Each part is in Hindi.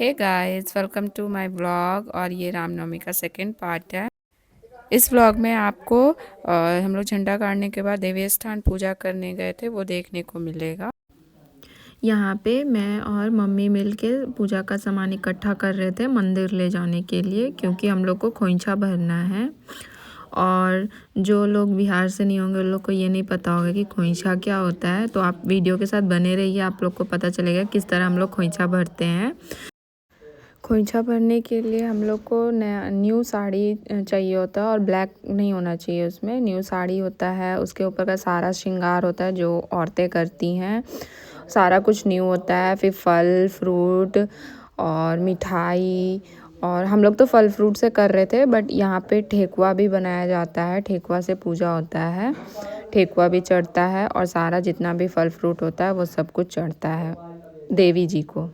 Hey guys, welcome to my blog. और ये रामनवमी का सेकंड पार्ट है। इस ब्लॉग में आपको हम लोग झंडा गाड़ने के बाद देवी स्थान पूजा करने गए थे, वो देखने को मिलेगा। यहाँ पे मैं और मम्मी मिलके पूजा का सामान इकट्ठा कर रहे थे मंदिर ले जाने के लिए, क्योंकि हम लोग को खोइंछा भरना है। और जो लोग बिहार से नहीं होंगे उन लोग को ये नहीं पता होगा कि खोइंछा क्या होता है, तो आप वीडियो के साथ बने रहिए, आप लोग को पता चलेगा किस तरह हम लोग खोइंछा भरते हैं। खोइंछा भरने के लिए हम लोग को नया न्यू साड़ी चाहिए होता है, और ब्लैक नहीं होना चाहिए, उसमें न्यू साड़ी होता है। उसके ऊपर का सारा श्रृंगार होता है जो औरतें करती हैं, सारा कुछ न्यू होता है। फिर फल फ्रूट और मिठाई, और हम लोग तो फल फ्रूट से कर रहे थे, बट यहाँ पे ठेकुआ भी बनाया जाता है, ठेकुआ से पूजा होता है, ठेकुआ भी चढ़ता है, और सारा जितना भी फल फ्रूट होता है वो सब कुछ चढ़ता है देवी जी को।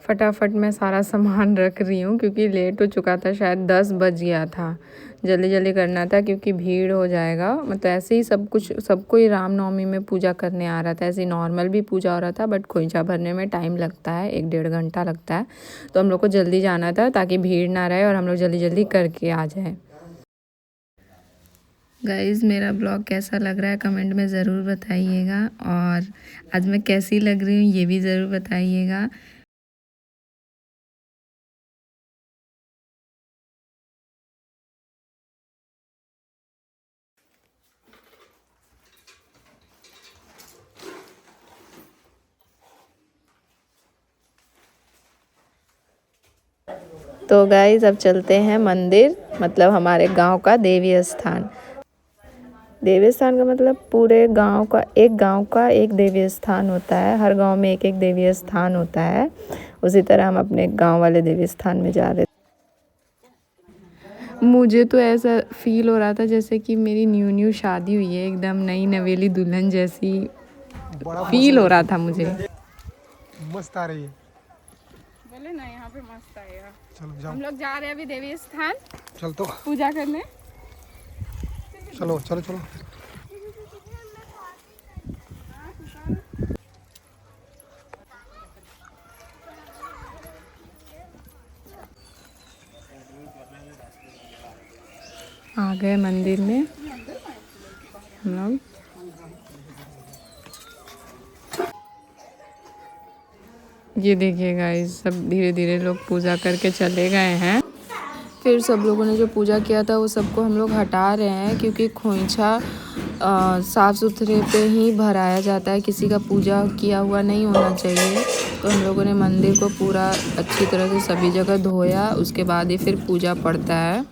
फटाफट मैं सारा सामान रख रही हूँ क्योंकि लेट हो चुका था, शायद 10 बज गया था। जल्दी जल्दी करना था क्योंकि भीड़ हो जाएगा। मतलब ऐसे ही सब कुछ, सबको ही रामनवमी में पूजा करने आ रहा था, ऐसे नॉर्मल भी पूजा हो रहा था, बट खोइंछा भरने में टाइम लगता है, 1-1.5 घंटा लगता है। तो हम लोग को जल्दी जाना था ताकि भीड़ ना रहे और हम लोग जल्दी जल्दी करके आ जाए। गाइज़, मेरा ब्लॉग कैसा लग रहा है कमेंट में ज़रूर बताइएगा, और आज मैं कैसी लग रही हूँ ये भी ज़रूर बताइएगा। तो गाइज अब चलते हैं मंदिर, मतलब हमारे गांव का देवी स्थान। देवी स्थान का मतलब पूरे गांव का एक देवी स्थान होता है। हर गांव में एक एक देवी स्थान होता है। उसी तरह हम अपने गांव वाले देवी स्थान में जा रहे थे। मुझे तो ऐसा फील हो रहा था जैसे कि मेरी न्यू न्यू शादी हुई है, एकदम नई नवेली दुल्हन जैसी फील हो रहा था मुझे। मस्त आ रही है। बोले ना यहाँ पे मस्त आएगा। चलो जाओ, हम लोग जा रहे हैं अभी देवी स्थान चल तो पूजा करने। चलो चलो चलो। आ गए मंदिर में हम लोग। ये देखिए गाइस, सब धीरे धीरे लोग पूजा करके चले गए हैं। फिर सब लोगों ने जो पूजा किया था वो सबको हम लोग हटा रहे हैं, क्योंकि खोइंछा साफ़ सुथरे पे ही भराया जाता है, किसी का पूजा किया हुआ नहीं होना चाहिए। तो हम लोगों ने मंदिर को पूरा अच्छी तरह से सभी जगह धोया, उसके बाद ही फिर पूजा पड़ता है।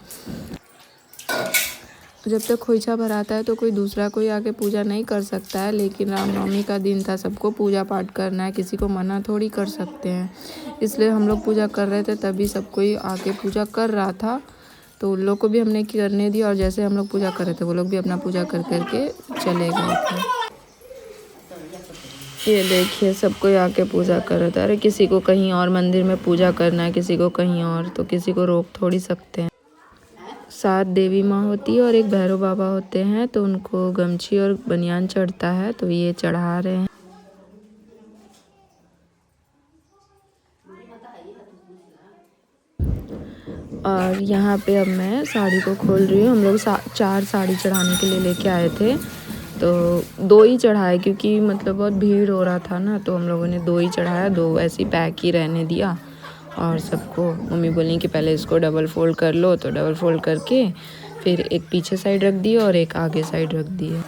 जब तक खोइंछा भराता है तो कोई दूसरा कोई आके पूजा नहीं कर सकता है, लेकिन रामनवमी का दिन था, सबको पूजा पाठ करना है, किसी को मना थोड़ी कर सकते हैं। इसलिए हम लोग पूजा कर रहे थे, तभी सब कोई आके पूजा कर रहा था, तो उन लोग को भी हमने करने दिया। और जैसे हम लोग पूजा कर रहे थे वो लोग भी अपना पूजा कर करके चले गए थे। ये देखिए, सब कोई आके पूजा कर रहा था। अरे किसी को कहीं और मंदिर में पूजा करना है, किसी को कहीं और, तो किसी को रोक थोड़ी सकते हैं। 7 देवी माँ होती है और एक भैरव बाबा होते हैं, तो उनको गमछी और बनियान चढ़ता है, तो ये चढ़ा रहे हैं। और यहाँ पे अब मैं साड़ी को खोल रही हूँ। हम लोग 4 साड़ी चढ़ाने के लिए लेके आए थे, तो 2 ही चढ़ाए, क्योंकि मतलब बहुत भीड़ हो रहा था ना, तो हम लोगों ने 2 ही चढ़ाया, 2 ऐसे ही पैक ही रहने दिया। और सबको मम्मी बोली कि पहले इसको डबल फोल्ड कर लो, तो डबल फोल्ड करके फिर एक पीछे साइड रख दी और एक आगे साइड रख दी है।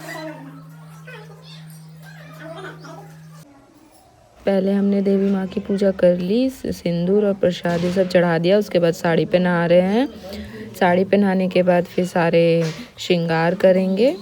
पहले हमने देवी माँ की पूजा कर ली, सिंदूर और प्रसाद ये सब चढ़ा दिया, उसके बाद साड़ी पहना रहे हैं। साड़ी पहनाने के बाद फिर सारे श्रृंगार करेंगे।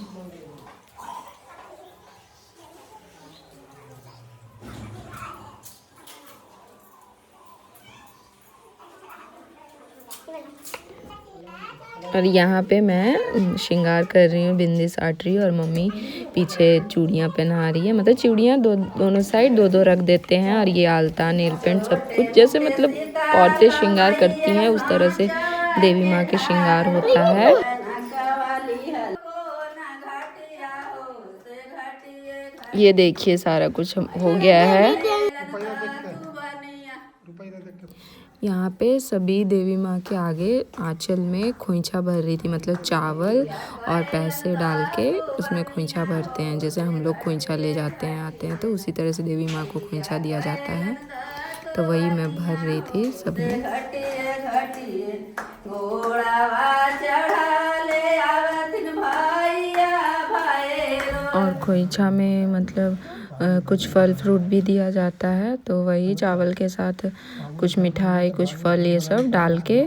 और यहाँ पे मैं श्रृंगार कर रही हूँ, बिंदी साट रही हूँ, और मम्मी पीछे चूड़ियाँ पहना रही है। मतलब चूड़ियाँ दोनों साइड 2-2 रख देते हैं, और ये आलता नेल पेंट सब कुछ, जैसे मतलब औरतें श्रृंगार करती हैं उस तरह से देवी माँ के श्रृंगार होता है। ये देखिए सारा कुछ हो गया है। रुपया देख के, रुपया देख के। यहाँ पे सभी देवी माँ के आगे आंचल में खोइंछा भर रही थी, मतलब चावल और पैसे डाल के उसमें खोइंछा भरते हैं। जैसे हम लोग खोइंछा ले जाते हैं आते हैं तो उसी तरह से देवी माँ को खोइंछा दिया जाता है। तो वही मैं भर रही थी सब में। और खोइंछा में मतलब कुछ फल फ्रूट भी दिया जाता है, तो वही चावल के साथ कुछ मिठाई कुछ फल ये सब डाल के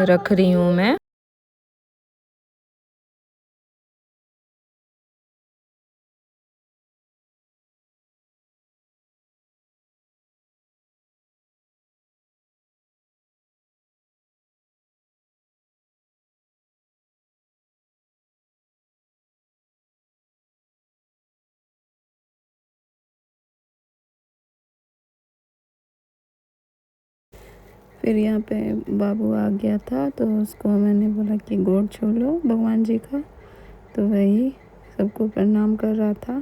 रख रही हूँ मैं। फिर यहाँ पे बाबू आ गया था तो उसको मैंने बोला कि गोड़ छू लो भगवान जी का, तो वही सबको प्रणाम कर रहा था।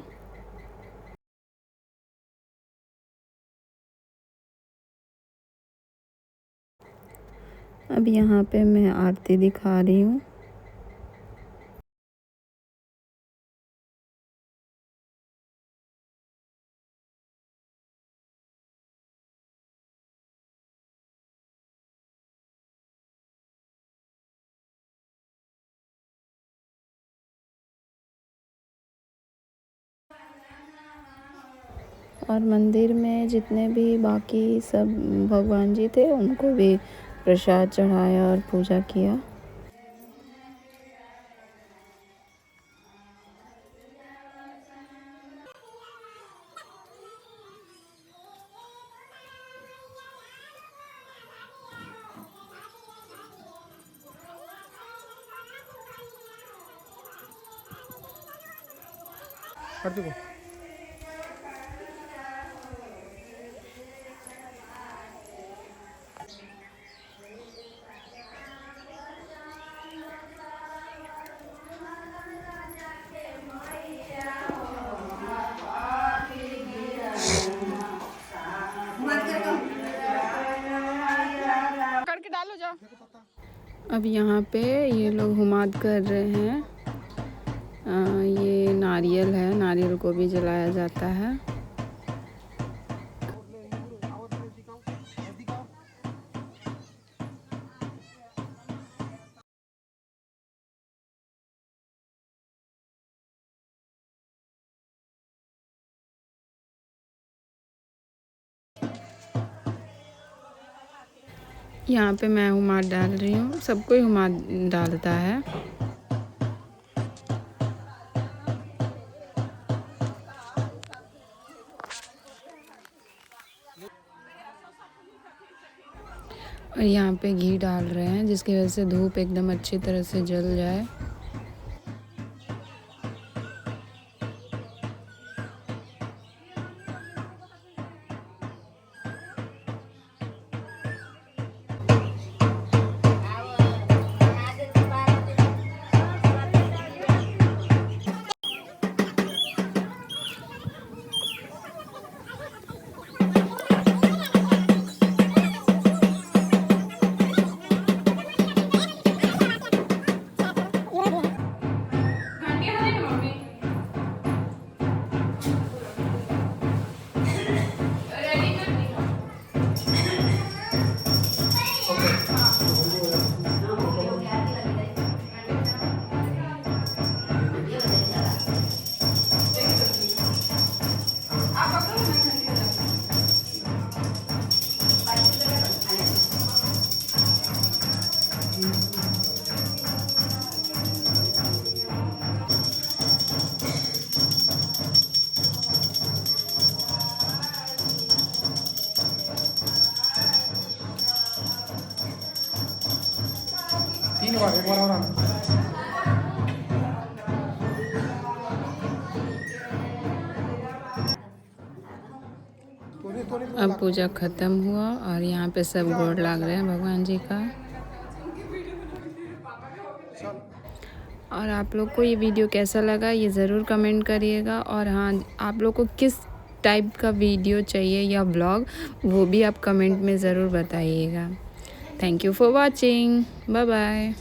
अब यहाँ पे मैं आरती दिखा रही हूँ। और मंदिर में जितने भी बाकी सब भगवान जी थे उनको भी प्रसाद चढ़ाया और पूजा किया। कर दो। करके डालो जाओ। अब यहाँ पे ये लोग हुमाद कर रहे हैं। ये नारियल है, नारियल को भी जलाया जाता है। यहाँ पे मैं हुमाद डाल रही हूँ, सबको ही हुमाद डालता है। और यहाँ पे घी डाल रहे हैं जिसकी वजह से धूप एकदम अच्छी तरह से जल जाए। तीन बार, एक बार और आना। अब पूजा ख़त्म हुआ और यहाँ पे सब गोड़ लाग रहे हैं भगवान जी का। और आप लोग को ये वीडियो कैसा लगा ये ज़रूर कमेंट करिएगा। और हाँ, आप लोग को किस टाइप का वीडियो चाहिए या ब्लॉग, वो भी आप कमेंट में ज़रूर बताइएगा। Thank you for watching. Bye bye.